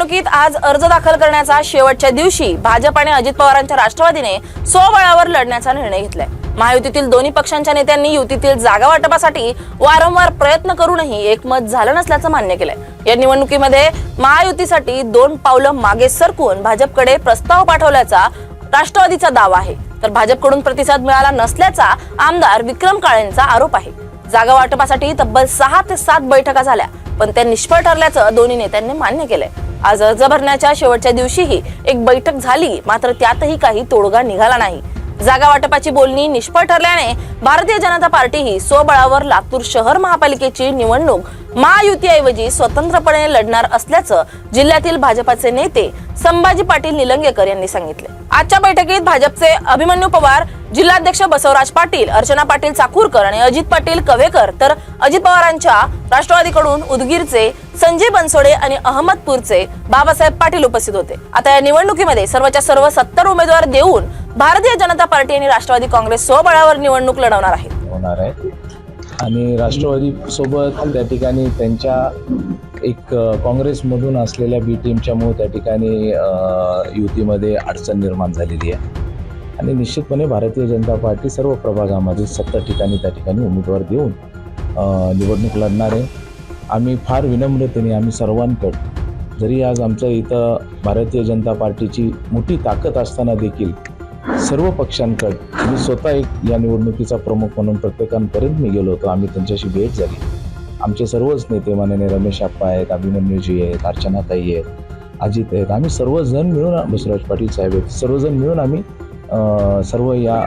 निवडणुकीत आज अर्ज दाखल करण्याचा शेवटच्या दिवशी भाजप आणि अजित पवारांच्या राष्ट्रवादीने स्वबळावर लढण्याचा निर्णय घेतलाय। महायुतीतील दोन्ही पक्षांच्या नेत्यांनी युतीतील जागा वाटपासाठी वारंवार प्रयत्न करूनही एकमत झालं नसल्याचं मान्य केलंय। या निवडणुकीमध्ये महायुतीसाठी 2 पावलं मागे सरकून भाजपकडे प्रस्ताव पाठवल्याचा राष्ट्रवादीचा दावा आहे, तर भाजपकडून प्रतिसाद मिळाला नसल्याचा आमदार विक्रम काळेंचा आरोप आहे। जागा वाटपासाठी तब्बल 6 ते 7 बैठका झाल्या, पण त्या निष्फळ ठरल्याचं दोन्ही नेत्यांनी मान्य केलंय। आज अर्ज भरण्याच्या शेवटच्या दिवशीही एक बैठक झाली, मात्र त्यातही काही तोडगा निघाला नाही। जागा वाटपाची बोलणी निष्फळ ठरल्याने भारतीय जनता पार्टी ही स्वबळावर लातूर शहर महापालिकेची निवडणूक महायुतीऐवजी स्वतंत्रपणे लढणार असल्याचं जिल्ह्यातील भाजपाचे नेते संभाजी पाटील निलंगेकर यांनी सांगितले। आजच्या बैठकीत भाजपचे अभिमन्यू पवार, जिल्हाध्यक्ष बसवराज पाटील, अर्चना पाटील चाकूरकर आणि अजित पाटील कवेकर, तर अजित पवारांच्या राष्ट्रवादीकडून उदगीरचे संजय बनसोडे आणि अहमदपूरचे बाबासाहेब पाटील उपस्थित होते। आता या निवडणुकीमध्ये सर्वच्या सर्व 70 उमेदवार देऊन भारतीय जनता पार्टी आणि राष्ट्रवादी काँग्रेस स्वबळावर निवडणूक लढवणार आहे आणि राष्ट्रवादी सोबत त्या ठिकाणी त्यांच्या एक काँग्रेसमधून असलेल्या बी टीमच्यामुळे त्या ठिकाणी युतीमध्ये अडचण निर्माण झालेली आहे आणि निश्चितपणे भारतीय जनता पार्टी सर्व प्रभागामध्ये 70 ठिकाणी त्या ठिकाणी उमेदवार देऊन निवडणूक लढणार आहे। आम्ही फार विनम्रतेने आम्ही सर्वांकडे, जरी आज आमचं इथं भारतीय जनता पार्टीची मोठी ताकद असताना देखील सर्व पक्षांकडे मी स्वतः एक या निवडणुकीचा प्रमुख म्हणून प्रत्येकांपर्यंत मी गेलो होतो। आम्ही त्यांच्याशी भेट झाली। आमचे सर्वच नेते माननीय रमेश आप्पा आहेत, अभिमन्यूजी आहेत, अर्चनाताई आहेत, अजित आहेत, आम्ही सर्वजण मिळून, बसवराज पाटील साहेब आहेत, सर्वजण मिळून आम्ही सर्व या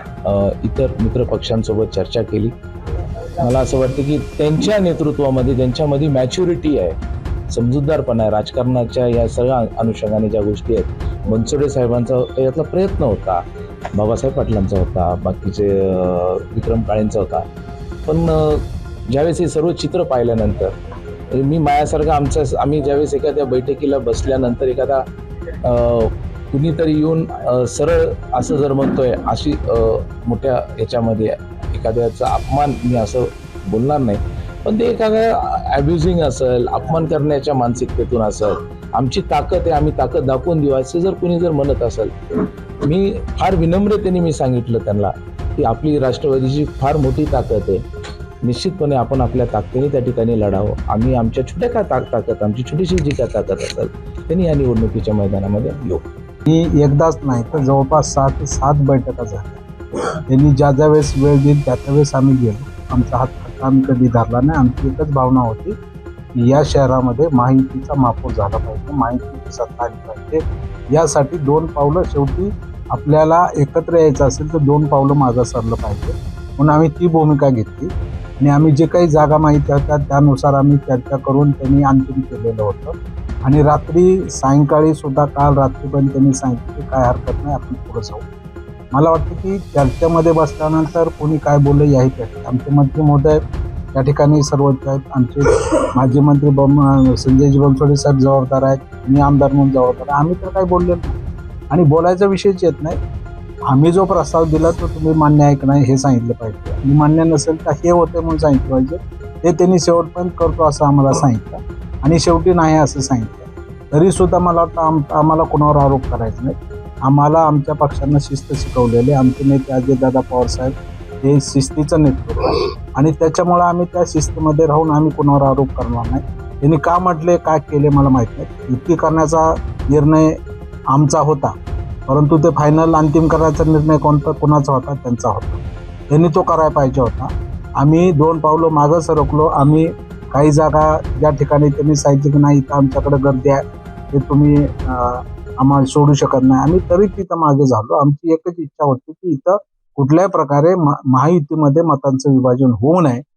इतर मित्र पक्षांसोबत चर्चा केली। मला असं वाटतं की त्यांच्या नेतृत्वामध्ये, त्यांच्यामध्ये मॅच्युरिटी आहे, समजूतदारपणा आहे। राजकारणाच्या या सगळ्या अनुषंगाने ज्या गोष्टी आहेत, बनसोडे साहेबांचा यातला प्रयत्न होता, बाबासाहेब पाटलांचा होता, बाकीचे विक्रम काळेंचा होता, पण ज्यावेळेस हे सर्व चित्र पाहिल्यानंतर मी माझ्यासारखं आम्ही ज्यावेळेस एखाद्या बैठकीला बसल्यानंतर एखादा कुणीतरी येऊन सरळ असं जर म्हणतोय, अशी मोठ्या याच्यामध्ये एखाद्याचा अपमान, मी असं बोलणार नाही, पण ते एखादा ॲब्युझिंग असेल, अपमान करण्याच्या मानसिकतेतून असेल, आमची ताकद आहे, आम्ही ताकद दाखवून देऊ असं जर कोणी जर म्हणत असेल, मी फार विनम्रतेने मी सांगितलं त्यांना की आपली राष्ट्रवादीची फार मोठी ताकद आहे, निश्चितपणे आपण आपल्या ताकदीने त्या ठिकाणी लढावं। आम्ही आमच्या छोट्या काय ताकद, आमची छोटीशी जी काय ताकद असेल त्यांनी या निवडणुकीच्या मैदानामध्ये येऊ। ही एकदाच नाही तर जवळपास 6 ते 7 बैठका झाल्या। त्यांनी ज्या वेळेस वेळ दिली त्या वेळेस आम्ही गेलो। आमचा हात आम्ही कधी धरला नाही। आमची एकच भावना होती की या शहरामध्ये महायुतीचा महापौर झाला पाहिजे, महायुतीची सत्ता आली पाहिजे। यासाठी 2 पावलं, शेवटी आपल्याला एकत्र यायचं असेल तर 2 पावलं मागं सरलं पाहिजे, म्हणून आम्ही ती भूमिका घेतली आणि आम्ही जे काही जागा माहिती होत्या त्यानुसार आम्ही चर्चा करून त्यांनी अंतिम केलेलं होतं। आणि रात्री सायंकाळी सुद्धा, काल रात्री पण त्यांनी सांगितलं की काय हरकत नाही, आपण पुढे जाऊ। मला वाटतं की चर्चेमध्ये बसल्यानंतर कोणी काय बोललं याही पेक्षा आमचे मंत्री महोदय त्या ठिकाणी सर्वोच्च आहेत, आमचे माजी मंत्री संजयजी बनसोडे साहेब जबाबदार आहेत, मी आमदार म्हणून जबाबदार आहे। आम्ही तर काय बोललेलो नाही आणि बोलायचा विषयच येत नाही। आम्ही जो प्रस्ताव दिला तो तुम्ही मान्य आहे की नाही हे सांगितलं पाहिजे, आणि मान्य नसेल तर हे होते म्हणून सांगितलं पाहिजे, ते त्यांनी शेवटपर्यंत करतो असं आम्हाला सांगितलं आणि शेवटी नाही असं सांगितलं। तरीसुद्धा मला वाटतं आम्हाला कोणावर आरोप करायचा नाही। आम्हाला आमच्या पक्षांना शिस्त शिकवलेले आमचे नेते अजितदादा पवार साहेब हे शिस्तीचं नेतृत्व आहे आणि त्याच्यामुळं आम्ही त्या शिस्तीमध्ये राहून आम्ही कोणावर आरोप करणार नाही। त्यांनी का म्हटले, काय केले मला माहीत नाही। युती करण्याचा निर्णय आमचा होता, परंतु ते फायनल अंतिम करायचा निर्णय कोणाचा होता, त्यांचा होता। त्यांनी तो करायला पाहिजे होता। आम्ही 2 पावलं मागं सरकलो। आम्ही काही जागा ज्या ठिकाणी त्यांनी सांगितलं की नाही इथं आमच्याकडे गर्दी आहे, ते तुम्ही आम्हाला सोडू शकत नाही, आम्ही तरी तिथं मागे झालो। आमची एकच इच्छा होती की इथं कुठल्याही प्रकारे महायुतीमध्ये मतांचं विभाजन होऊ नये।